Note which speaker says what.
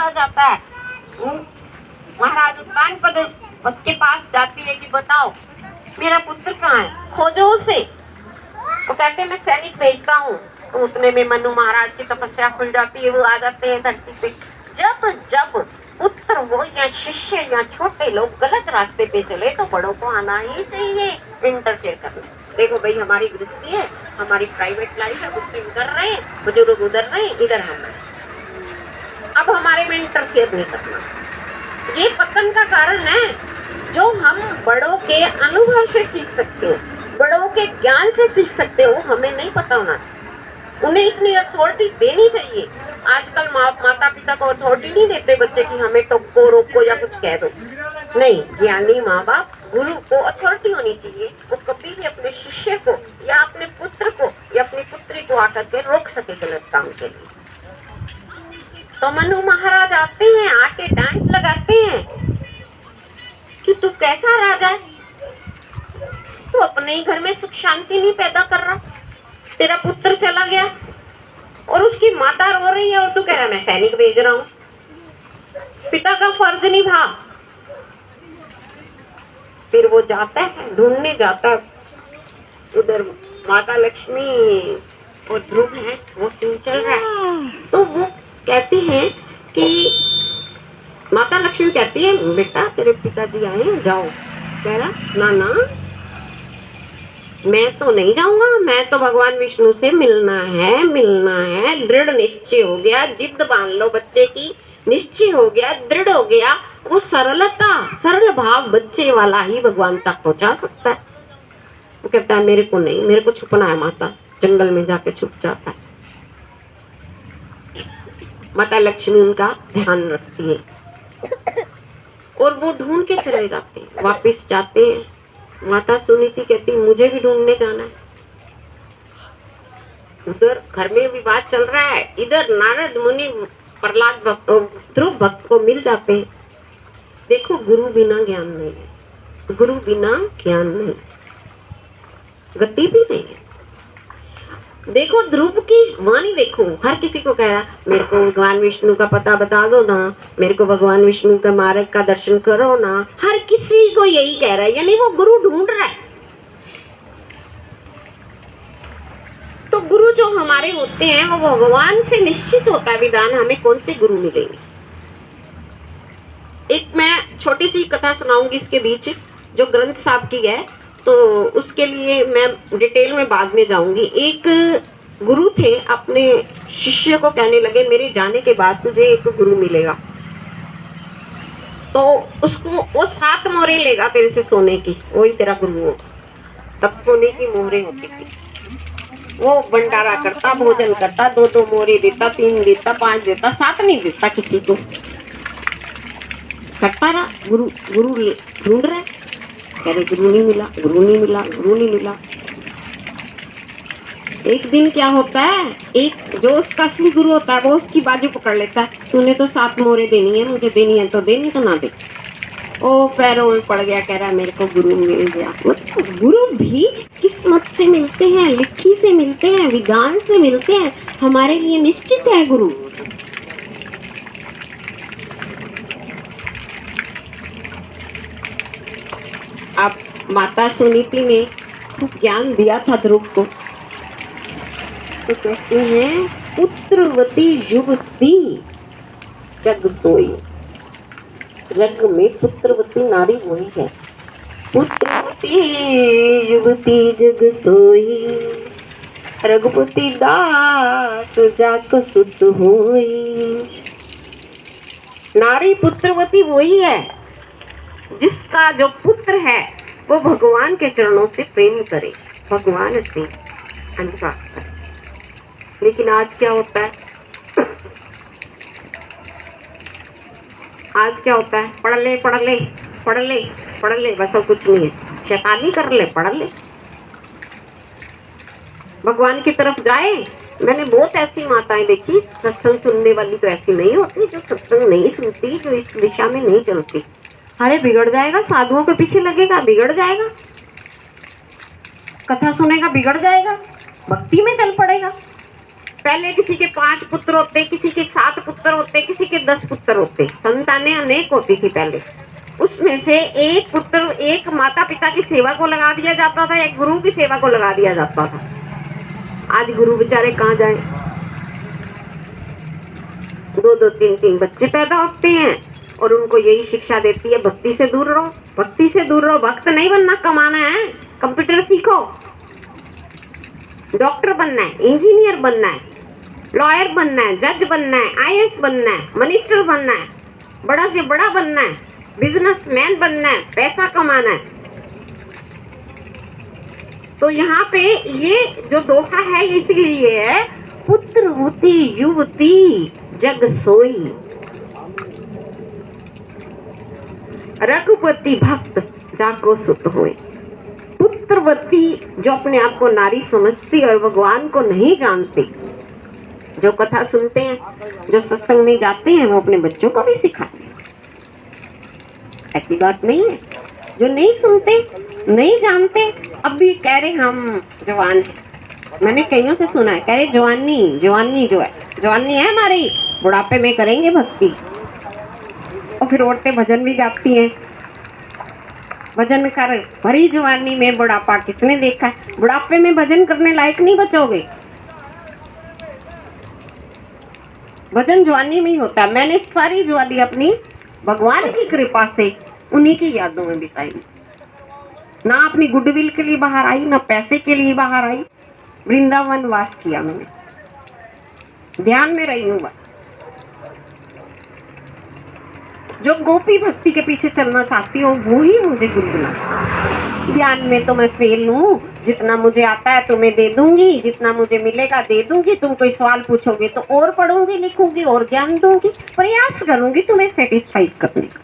Speaker 1: महाराज आता है। वो महाराज उत्तानपद के पास जाती है कि बताओ मेरा पुत्र कहाँ है, खोजो उसे। वो कहते हैं मैं सैनिक भेजता हूँ। तो उतने में मनु महाराज की तपस्या खुल जाती है, वो आ जाते हैं धरती पे। जब जब पुत्र हो या शिष्य या छोटे लोग गलत रास्ते पे चले तो बड़ों को आना ही चाहिए इंटरफेयर करना। देखो भाई हमारी गृहस्थी है, हमारी प्राइवेट लाइफ है, बच्चे उधर रहे, बुजुर्ग उधर रहे, इधर हम रहे। अब हमारे में इंटरफेयर नहीं करना। ये पतन का कारण है। जो हम बड़ों के अनुभव से सीख सकते हो, बड़ों के ज्ञान से सीख सकते हो, हमें नहीं पता होना। उन्हें इतनी अथॉरिटी देनी चाहिए। आजकल माता पिता को अथॉरिटी नहीं देते बच्चे की हमें टोको रोको या कुछ कह दो। नहीं, ज्ञानी माँ बाप गुरु को अथॉरिटी होनी चाहिए। वो कभी भी अपने शिष्य को या अपने पुत्र को या अपनी पुत्री को आकर के रोक सके गलत काम के लिए। तो मनु महाराज आते हैं, आके डांट लगाते हैं कि तू कैसा राजा है, तू अपने ही घर में सुख शांति नहीं पैदा कर रहा। तेरा पुत्र चला गया और उसकी माता रो रही है और तू कह रहा मैं सैनिक भेज रहा हूं। पिता का फर्ज निभा। फिर वो जाता है, ढूंढने जाता है। उधर माता लक्ष्मी और ध्रुव है, वो सीन चल रहा है। तो वो कहते हैं कि माता लक्ष्मी कहती है बेटा तेरे पिताजी आए, जाओ। कह रहा ना ना मैं तो नहीं जाऊंगा, मैं तो भगवान विष्णु से मिलना है। दृढ़ निश्चय हो गया, जिद बांध लो बच्चे की, निश्चय हो गया, दृढ़ हो गया। वो सरलता, सरल भाव बच्चे वाला ही भगवान तक पहुंचा सकता है। वो कहता है मेरे को नहीं, मेरे को छुपना है माता। जंगल में जाके छुप जाता है। माता लक्ष्मी उनका ध्यान रखती है और वो ढूंढ के चले जाते हैं, वापिस जाते हैं। माता सुनीति कहती मुझे भी ढूंढने जाना है। उधर घर में विवाद चल रहा है, इधर नारद मुनि प्रहलाद भक्त ध्रुव भक्त को मिल जाते हैं। देखो गुरु बिना ज्ञान नहीं है, गुरु बिना ज्ञान नहीं, गति भी नहीं है। देखो ध्रुव की वाणी देखो, हर किसी को कह रहा मेरे को भगवान विष्णु का पता बता दो ना, मेरे को भगवान विष्णु का मार्ग का दर्शन करो ना। हर किसी को यही कह रहा है, यानी वो गुरु ढूंढ रहा है। तो गुरु जो हमारे होते हैं वो भगवान से निश्चित होता है विधान हमें कौन से गुरु मिलेंगे। एक मैं छोटी सी कथा सुनाऊंगी इसके बीच, जो ग्रंथ साहब की है, तो उसके लिए मैं डिटेल में बाद में जाऊंगी। एक गुरु थे, अपने शिष्य को कहने लगे मेरे जाने के बाद तुझे एक गुरु मिलेगा, तो उसको वो 7 मोहरें लेगा तेरे से सोने की, वही तेरा गुरु होगा। तब सोने की मोहरें होती थी। वो भंडारा करता, भोजन करता, 2-2 मोहरें देता, 3 देता, 5 देता, 7 नहीं देता किसी को। करता रहा, गुरु ढूंढ रहा है, कह रहे गुरु नहीं मिला, गुरु नहीं मिला, गुरु नहीं मिला। एक दिन क्या होता है, एक जो उसका असली गुरु होता है वो उसकी बाजू पकड़ लेता है, तूने तो 7 मोहरें देनी है, मुझे देनी है तो देनी, तो ना दे। ओ पैरों में पड़ गया, कह रहा मेरे को गुरु मिल गया। मतलब गुरु भी किस्मत से मिलते हैं, लिखी से मिलते हैं, विधान से मिलते हैं, हमारे लिए निश्चित है गुरु। अब माता सुनीति ने ज्ञान दिया था ध्रुव को, तो कहते हैं पुत्रवती युवती जग सोई। जग में पुत्रवती नारी वही है। पुत्रवती युवती जग सोई, रघुपति दास जाक सुत होई। नारी पुत्रवती वही है जिसका जो पुत्र है वो भगवान के चरणों से प्रेम करे, भगवान से अनुराग करे। लेकिन आज क्या होता है, आज क्या होता है, पढ़ ले पढ़ ले पढ़ ले पढ़ ले, बस और कुछ नहीं है। शैतानी कर ले, पढ़ ले, भगवान की तरफ जाए। मैंने बहुत ऐसी माताएं देखी, सत्संग सुनने वाली तो ऐसी नहीं होती, जो सत्संग नहीं सुनती, जो इस दिशा में नहीं चलती। अरे बिगड़ जाएगा, साधुओं के पीछे लगेगा, बिगड़ जाएगा, कथा सुनेगा, बिगड़ जाएगा, भक्ति में चल पड़ेगा। पहले किसी के 5 पुत्र होते, किसी के 7 पुत्र होते, किसी के 10 पुत्र होते, संतानें अनेक होती थी पहले। उसमें से एक पुत्र, एक माता पिता की सेवा को लगा दिया जाता था, एक गुरु की सेवा को लगा दिया जाता था। आज गुरु बेचारे कहाँ जाए? 2-2, 3-3 बच्चे पैदा होते हैं और उनको यही शिक्षा देती है, भक्ति से दूर रहो, भक्ति से दूर रहो। भक्त नहीं बनना, कमाना है। कंप्यूटर सीखो, डॉक्टर बनना है, इंजीनियर बनना है, लॉयर बनना है, जज बनना है, आईएएस बनना है, मिनिस्टर बनना है, बड़ा से बड़ा बनना है, बिजनेसमैन बनना है, पैसा कमाना है। तो यहाँ पे ये जो दोहा है इसलिए है, पुत्रवती युवती जग सोई, रघुपति भक्त जाको सुत होए। पुत्रवती जो अपने आप को नारी समझती और भगवान को नहीं जानती, जो कथा सुनते हैं, जो सत्संग में जाते हैं, वो अपने बच्चों को भी सिखाते हैं। ऐसी बात नहीं है। जो नहीं सुनते, नहीं जानते, अब भी कह रहे हम जवान हैं। मैंने कईयों से सुना है, कह रहे जवानी जो है, जवानी है हमारी, बुढ़ापे में करेंगे भक्ति। और फिर औरतें भजन भी गाती हैं, भजन कर भरी जवानी में बुढ़ापा किसने देखा है? बुढ़ापे में भजन करने लायक नहीं बचोगे। भजन जवानी में ही होता है। मैंने सारी जवानी अपनी भगवान की कृपा से उन्हीं की यादों में बिताई। ना अपनी गुडविल के लिए बाहर आई, ना पैसे के लिए बाहर आई। वृंदावन वास किया मैंने, ध्यान में रही हूँ बस। जो गोपी भक्ति के पीछे चलना चाहती हो वो ही मुझे गुनगुना। ध्यान में तो मैं फेल हूँ, जितना मुझे आता है तुम्हें दे दूंगी, जितना मुझे मिलेगा दे दूंगी। तुम कोई सवाल पूछोगे तो और पढ़ूंगी, लिखूंगी और ज्ञान दूंगी, प्रयास करूंगी तुम्हें सेटिस्फाइड करने का।